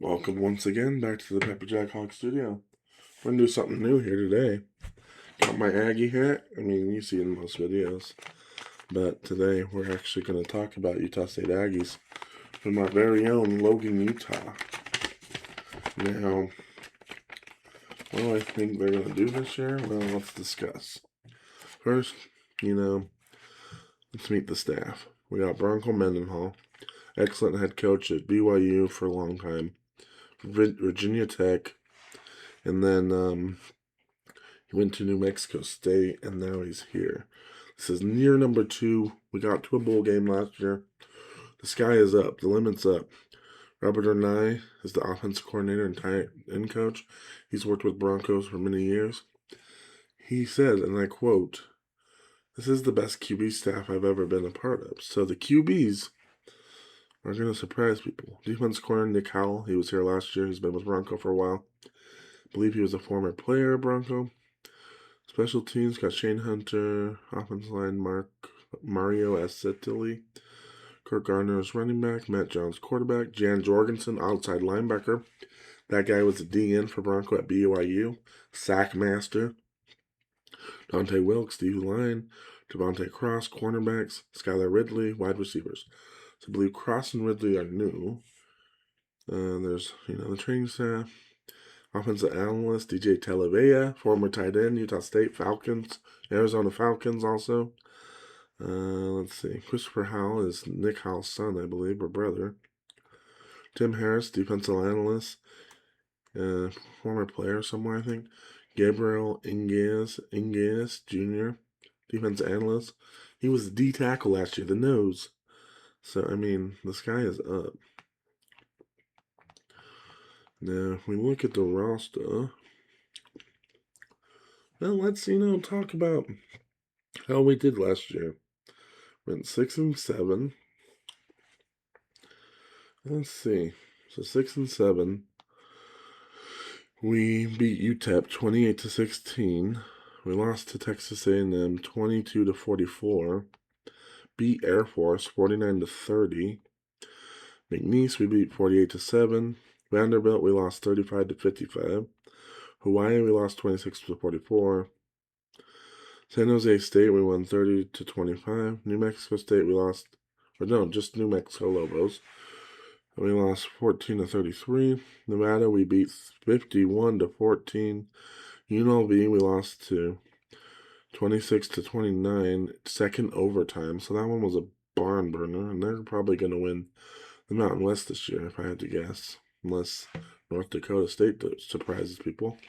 Welcome once again back to the Pepper Jack Hawk Studio. We're gonna do something new here today. Got my Aggie hat. I mean, you see it in most videos. But today we're actually gonna talk about Utah State Aggies from our very own Logan, Utah. Now, what do I think they're gonna do this year? Well, let's discuss. First, let's meet the staff. We got Bronco Mendenhall, excellent head coach at BYU for a long time, Virginia Tech, and then he went to New Mexico State, and now he's here. This is year number 2. We got to a bowl game last year. The sky is up. The limit's up. Robert Ernai is the offensive coordinator and tight end coach. He's worked with Broncos for many years. He said, and I quote, "This is the best QB staff I've ever been a part of." So the QBs are going to surprise people. Defense corner Nick Howell, he was here last year. He's been with Bronco for a while. I believe he was a former player at Bronco. Special teams got Shane Hunter, offensive line Mario Assetili, Kirk Gardner is running back, Matt Jones quarterback, Jan Jorgensen outside linebacker. That guy was a DN for Bronco at BYU, sack master. Dante Wilkes, D line, Devontae Cross cornerbacks, Skylar Ridley wide receivers. So I believe Cross and Ridley are new. There's the training staff. Offensive analyst DJ Talavea, former tight end, Utah State Falcons, Arizona Falcons also. Let's see. Christopher Howell is Nick Howell's son, I believe, or brother. Tim Harris, defensive analyst, former player somewhere, I think. Gabriel Inges Jr., defensive analyst. He was the D tackle last year, the nose. So, I mean, the sky is up. Now, if we look at the roster, well, let's, talk about how we did last year. Went 6-7. Let's see. So 6-7. We beat UTEP 28-16. We lost to Texas A&M 22-44. Beat Air Force 49-30. McNeese we beat 48-7. Vanderbilt we lost 35-55. Hawaii we lost 26-44. San Jose State we won 30-25. New Mexico State we lost, just New Mexico Lobos. We lost 14-33. Nevada we beat 51-14. UNLV we lost to 26-29, second overtime. So that one was a barn burner, and they're probably going to win the Mountain West this year, if I had to guess, unless North Dakota State surprises people.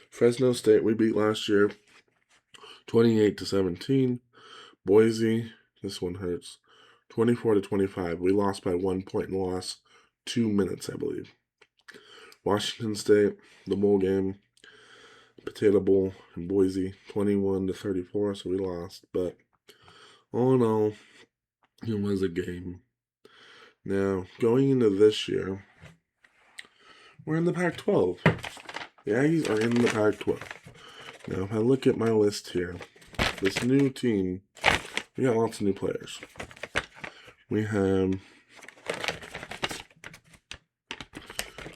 Fresno State we beat last year 28-17. Boise, this one hurts, 24-25. We lost by 1 point and lost 2 minutes, I believe. Washington State, the bowl game, Potato Bowl in Boise, 21-34, so we lost. But all in all, it was a game. Now, going into this year, we're in the Pac-12. The Aggies are in the Pac-12. Now, if I look at my list here, this new team, we got lots of new players. We have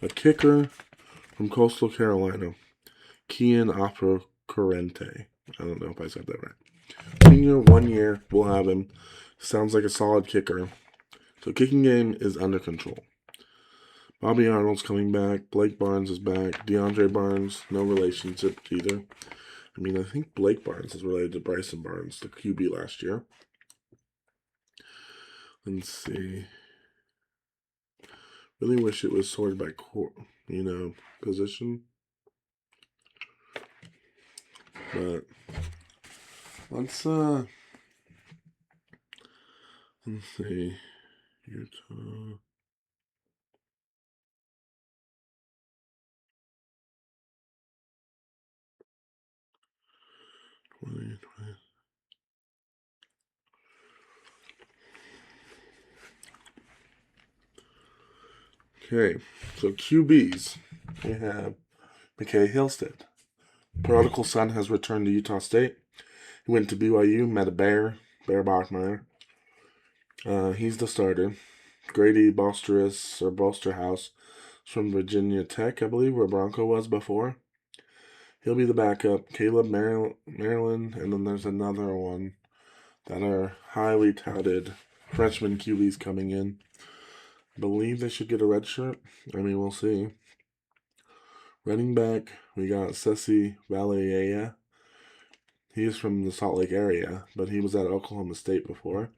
a kicker from Coastal Carolina, Kian Apocorrente. I don't know if I said that right. Senior, 1 year, we'll have him. Sounds like a solid kicker. So kicking game is under control. Bobby Arnold's coming back. Blake Barnes is back. DeAndre Barnes, no relationship either. I mean, I think Blake Barnes is related to Bryson Barnes, the QB last year. Let's see. Really wish it was sorted by position. But let's see. Utah. Okay, so QBs. We have McKay Hillstead. Prodigal son has returned to Utah State. He went to BYU, met a Bear Bachmeyer. He's the starter. Grady Bosterhouse from Virginia Tech, I believe, where Bronco was before. He'll be the backup. Caleb Maryland, and then there's another one that are highly touted freshman QBs coming in. I believe they should get a red shirt. I mean, we'll see. Running back, we got Sesi Valiaya. He is from the Salt Lake area, but he was at Oklahoma State before.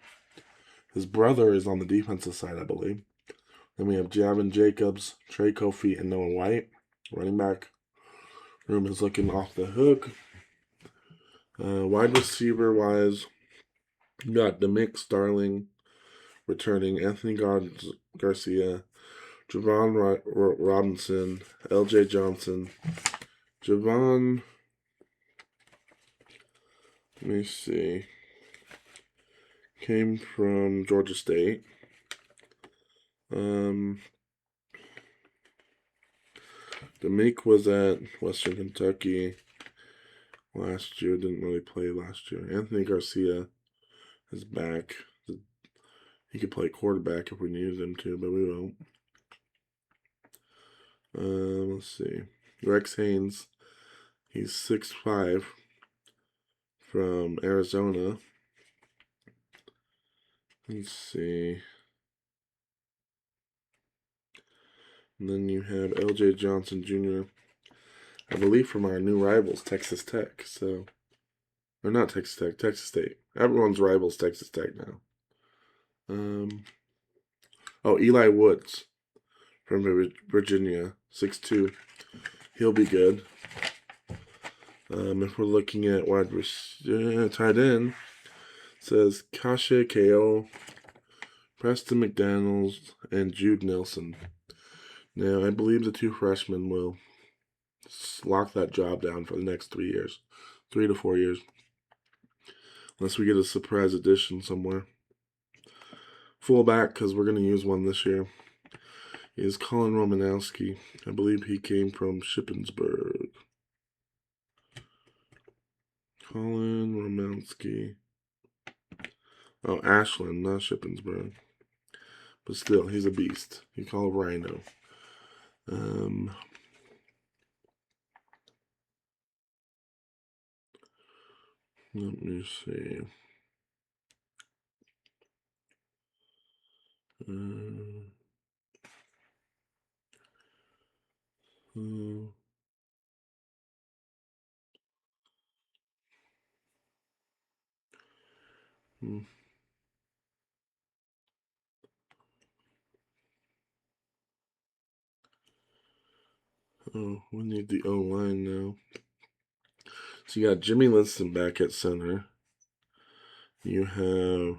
His brother is on the defensive side, I believe. Then we have Javin Jacobs, Trey Kofi, and Noah White. Running back room is looking off the hook. Wide receiver wise, we got Demick Starling returning, Anthony Garcia, Javon Robinson, LJ Johnson, Javon. Let me see. Came from Georgia State. Demick was at Western Kentucky last year. Didn't really play last year. Anthony Garcia is back. He could play quarterback if we needed him to, but we won't. Let's see. Rex Haynes. He's 6'5", from Arizona. Let's see. And then you have LJ Johnson Jr., I believe from our new rivals, Texas Tech. So, or not Texas Tech, Texas State. Everyone's rivals, Texas Tech now. Eli Woods from Virginia, 6'2". He'll be good. If we're looking at tight end, it says Kasha Ko, Preston McDaniels, and Jude Nelson. Now, I believe the two freshmen will lock that job down for the next 3 years. 3 to 4 years. Unless we get a surprise addition somewhere. Fullback, because we're going to use one this year, is Colin Romanowski. I believe he came from Shippensburg. Colin Romanowski. Oh, Ashland, not Shippensburg. But still, he's a beast. He called Rhino. Let me see. Oh, we need the O-line now. So you got Jimmy Liston back at center. You have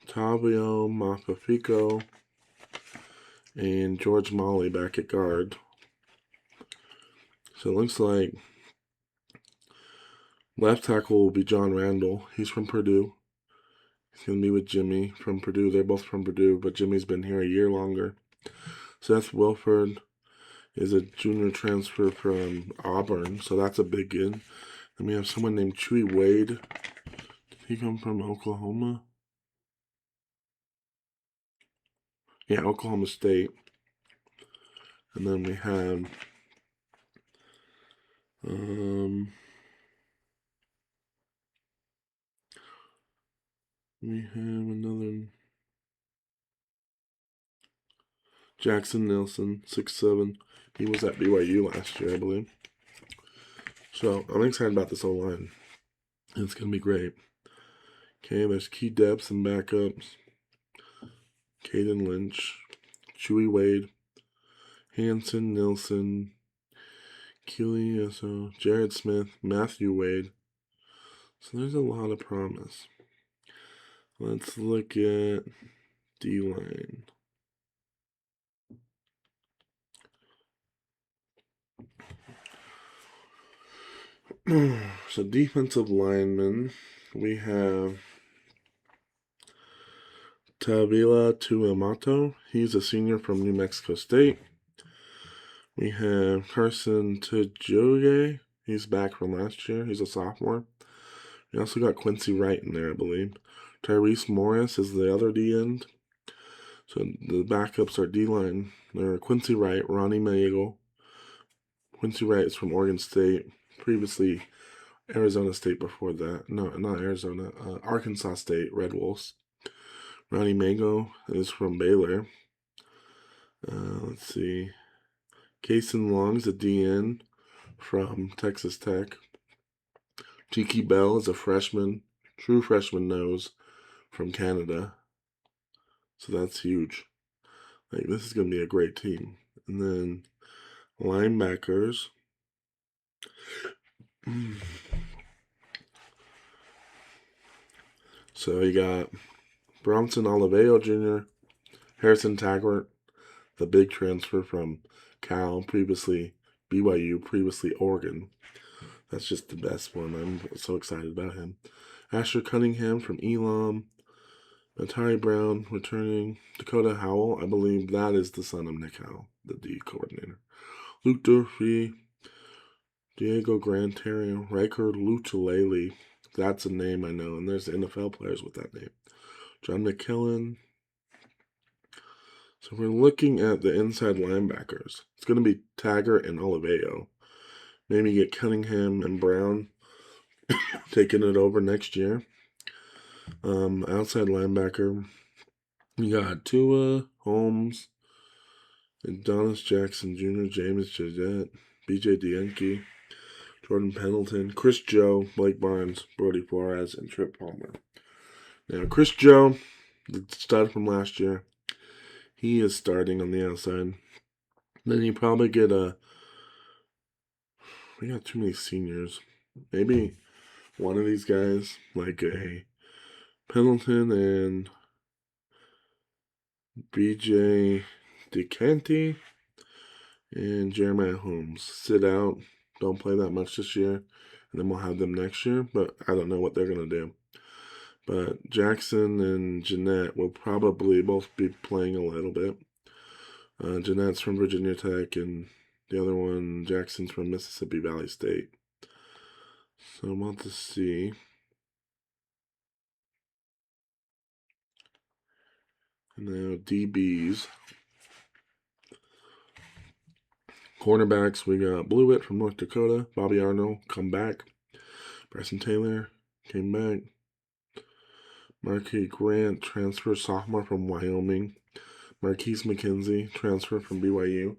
Tavio Macafico and George Molly back at guard. So it looks like left tackle will be John Randall. He's from Purdue. He's going to be with Jimmy from Purdue. They're both from Purdue, but Jimmy's been here a year longer. Seth Wilford is a junior transfer from Auburn, so that's a big in. And we have someone named Chewy Wade. Did he come from Oklahoma? Yeah, Oklahoma State. And then we have another Jackson Nelson, 6'7". He was at BYU last year, I believe. So I'm excited about this O-line. It's going to be great. Okay, there's key depths and backups. Caden Lynch, Chewy Wade, Hanson, Nilsson, Keely, Jared Smith, Matthew Wade. So there's a lot of promise. Let's look at D-line. So defensive linemen, we have Tavila Tuamato. He's a senior from New Mexico State. We have Carson Tajoye. He's back from last year. He's a sophomore. We also got Quincy Wright in there, I believe. Tyrese Morris is the other D end. So the backups are D-line. They're Quincy Wright, Ronnie Magle. Quincy Wright is from Oregon State, previously Arizona State before that. No, not Arizona. Arkansas State, Red Wolves. Ronnie Mago is from Baylor. Let's see. Kason Long's a DN from Texas Tech. Tiki Bell is a freshman, true freshman nose from Canada. So that's huge. Like, this is going to be a great team. And then linebackers. So you got Bronson Oliveo Jr., Harrison Taggart, the big transfer from Cal, previously BYU, previously Oregon. That's just the best one. I'm so excited about him. Asher Cunningham from Elam. Atari Brown returning. Dakota Howell, I believe that is the son of Nick Howell, the D coordinator. Luke Durfee, Diego Grantario, Riker Luchalele. That's a name I know, and there's NFL players with that name. John McKellen. So we're looking at the inside linebackers. It's going to be Taggart and Oliveo. Maybe get Cunningham and Brown taking it over next year. Outside linebacker, you got Tua, Holmes, Adonis Jackson Jr., James Jadette, BJ Dienke, Jordan Pendleton, Chris Joe, Blake Barnes, Brody Flores, and Trip Palmer. Now, Chris Joe, the stud from last year, he is starting on the outside. Then you probably get we got too many seniors. Maybe one of these guys, like a Pendleton and BJ DeCanty and Jeremiah Holmes, sit out, don't play that much this year, and then we'll have them next year, but I don't know what they're going to do. But Jackson and Jeanette will probably both be playing a little bit. Jeanette's from Virginia Tech, and the other one, Jackson's from Mississippi Valley State. So I want to see. Now, DBs. Cornerbacks, we got Blewett from North Dakota. Bobby Arnold, come back. Bryson Taylor, came back. Marquis Grant, transfer sophomore from Wyoming. Marquise McKenzie, transfer from BYU.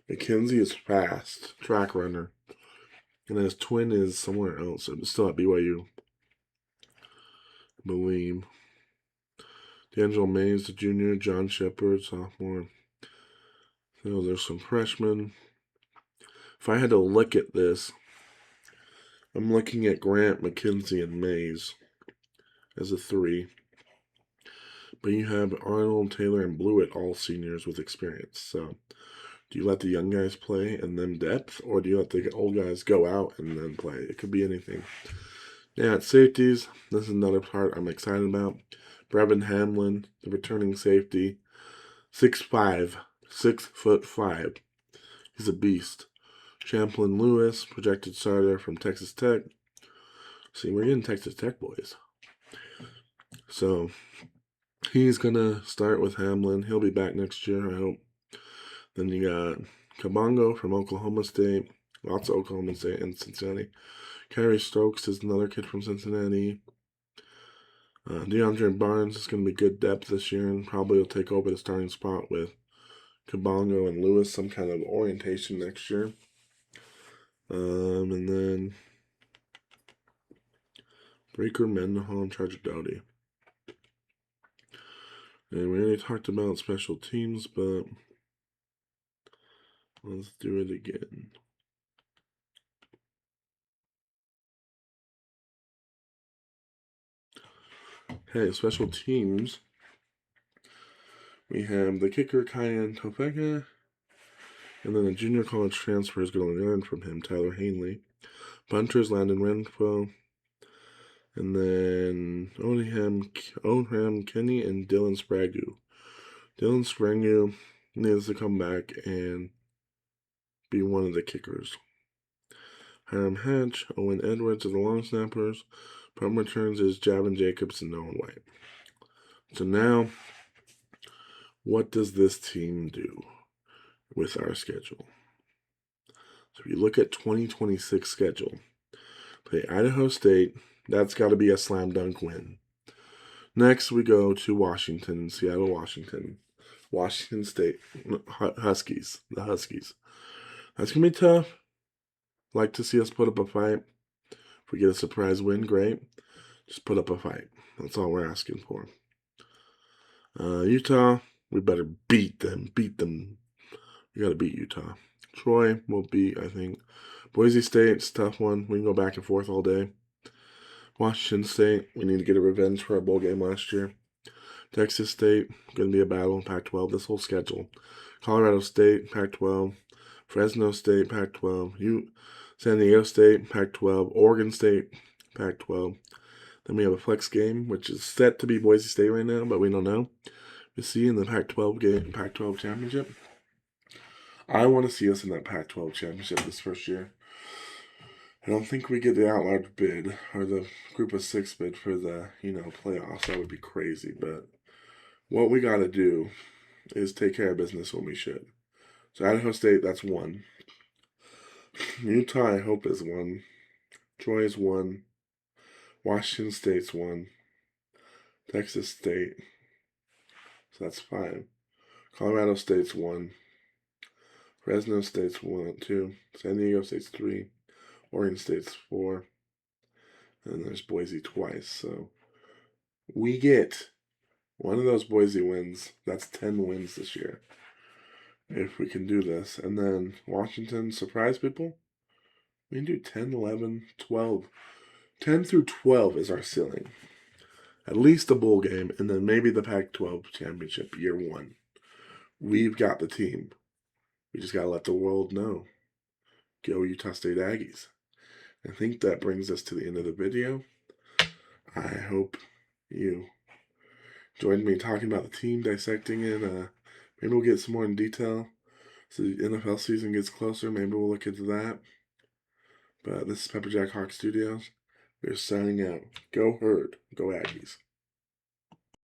McKenzie is fast, track runner. And his twin is somewhere else, still at BYU, I believe. D'Angelo Mays, the junior. John Shepard, sophomore. So there's some freshmen. If I had to look at this, I'm looking at Grant, McKenzie, and Mays as a 3. But you have Arnold, Taylor, and Blewett, all seniors with experience. So do you let the young guys play and then depth, or do you let the old guys go out and then play? It could be anything. Yeah, at safeties, this is another part I'm excited about. Brevin Hamlin, the returning safety, 6'5", 6'5". He's a beast. Champlin Lewis, projected starter from Texas Tech. See, we're getting Texas Tech boys. So he's going to start with Hamlin. He'll be back next year, I hope. Then you got Kabongo from Oklahoma State. Lots of Oklahoma State and Cincinnati. Kerry Stokes is another kid from Cincinnati. DeAndre Barnes is going to be good depth this year and probably will take over the starting spot with Kabongo and Lewis, some kind of orientation next year. And then Breaker, Mendenhall, and Charger Doughty. And we already talked about special teams, but let's do it again. Hey, special teams. We have the kicker, Kyan Tofeka, and then a junior college transfer is going to learn from him, Tyler Hanley. Punters, Landon Renfro, and then Onham Kenny, and Dylan Sprague. Dylan Sprague needs to come back and be one of the kickers. Hiram Hatch, Owen Edwards are the long snappers. Punt returns is Javin Jacobs and Noah White. So now What does this team do with our schedule? So if you look at 2026 schedule, play Idaho State. That's got to be a slam dunk win. Next, we go to Washington, Seattle, Washington. Washington State, Huskies, the Huskies. That's going to be tough. Like to see us put up a fight. If we get a surprise win, great. Just put up a fight. That's all we're asking for. Utah, we better beat them. Beat them. We got to beat Utah. Troy will beat, I think. Boise State, it's a tough one. We can go back and forth all day. Washington State, we need to get a revenge for our bowl game last year. Texas State, going to be a battle in Pac-12, this whole schedule. Colorado State, Pac-12. Fresno State, Pac-12. San Diego State, Pac-12. Oregon State, Pac-12. Then we have a flex game, which is set to be Boise State right now, but we don't know. We see in the Pac-12 game, Pac-12 championship. I want to see us in that Pac-12 championship this first year. I don't think we get the out-loud bid or the group of 6 bid for the, playoffs. That would be crazy. But what we got to do is take care of business when we should. So Idaho State, that's 1. Utah, I hope, is 1. Troy is 1. Washington State's 1. Texas State, so that's 5. Colorado State's 1. Fresno State's 1, 2. San Diego State's 3. Oregon State's 4. And there's Boise twice. So we get one of those Boise wins. That's 10 wins this year. If we can do this. And then Washington, surprise people. We can do 10, 11, 12. 10 through 12 is our ceiling. At least a bowl game, and then maybe the Pac-12 championship year 1. We've got the team. We just got to let the world know. Go Utah State Aggies. I think that brings us to the end of the video. I hope you joined me talking about the team, dissecting it. Maybe we'll get some more in detail. So the NFL season gets closer. Maybe we'll look into that. But this is Pepper Jack Hawk Studios. We're signing out. Go Herd. Go Aggies.